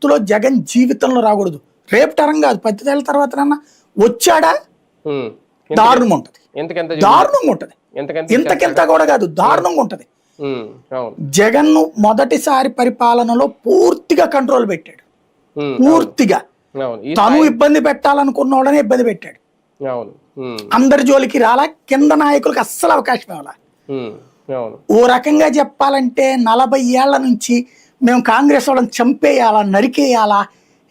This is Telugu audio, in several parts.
భవిష్యత్తులో జగన్ జీవితంలో రాకూడదు. రేపు తరం కాదు, 10 ఏళ్ల తర్వాత వచ్చాడా దారుణంగా ఉంటది, దారుణంగా ఉంటది. ఇంతకింత కూడా కాదు, దారుణంగా ఉంటది. జగన్ మొదటిసారి పరిపాలనలో పూర్తిగా కంట్రోల్ పెట్టాడు. పూర్తిగా తను ఇబ్బంది పెట్టాలనుకున్న వాళ్ళనే ఇబ్బంది పెట్టాడు. అందరి జోలికి రాలా, కింద నాయకులకు అస్సలు అవకాశం ఇవ్వాలా. ఓ రకంగా చెప్పాలంటే 40 ఏళ్ల నుంచి మేము కాంగ్రెస్ వాళ్ళని చంపేయాలా, నరికేయాలా,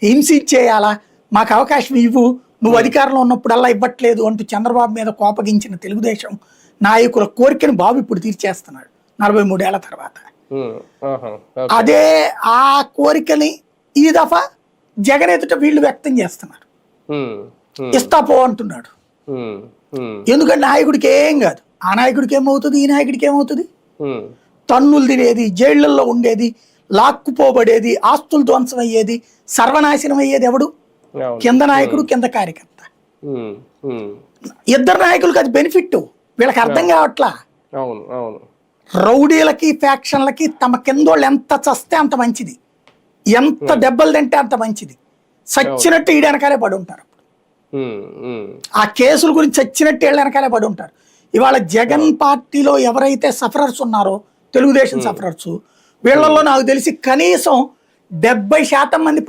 హింసించేయాలా, మాకు అవకాశం ఇవ్వు, నువ్వు అధికారంలో ఉన్నప్పుడల్లా ఇవ్వట్లేదు అంటూ చంద్రబాబు మీద కోపగించిన తెలుగుదేశం నాయకుల కోరికను బాబు ఇప్పుడు తీర్చేస్తున్నాడు 43 ఏళ్ల తర్వాత. అదే ఆ కోరికని ఈ దఫా జగన్ ఎదుట వీళ్ళు వ్యక్తం చేస్తున్నారు. ఇస్తా పో అంటున్నాడు. ఎందుకంటే నాయకుడికి ఏం కాదు, ఆ నాయకుడికి ఏమవుతుంది, ఈ నాయకుడికి ఏమవుతుంది? తన్నులు తినేది, జైళ్లలో ఉండేది, లాక్కుపోబడేది, ఆస్తులు ధ్వంసం అయ్యేది, సర్వనాశనం అయ్యేది ఎవడు? కింద నాయకుడు, కింద కార్యకర్త. ఇద్దరు నాయకులకి అది బెనిఫిట్, వీళ్ళకి అర్థం కావట్లా. రౌడీలకి ఫ్యాక్షన్లకి తమ కిందోళ్ళు ఎంత చస్తే అంత మంచిది, ఎంత దెబ్బలు తింటే అంత మంచిది. చచ్చినట్టు ఈడ వెనకాలే పడి ఉంటారు. ఆ కేసుల గురించి చచ్చినట్టు వీళ్ళ వెనకాలే పడి ఉంటారు. ఇవాళ జగన్ పార్టీలో ఎవరైతే సఫరర్స్ ఉన్నారో, తెలుగుదేశం సఫరర్స్, వీళ్ళల్లో నాకు తెలిసి కనీసం 70% మంది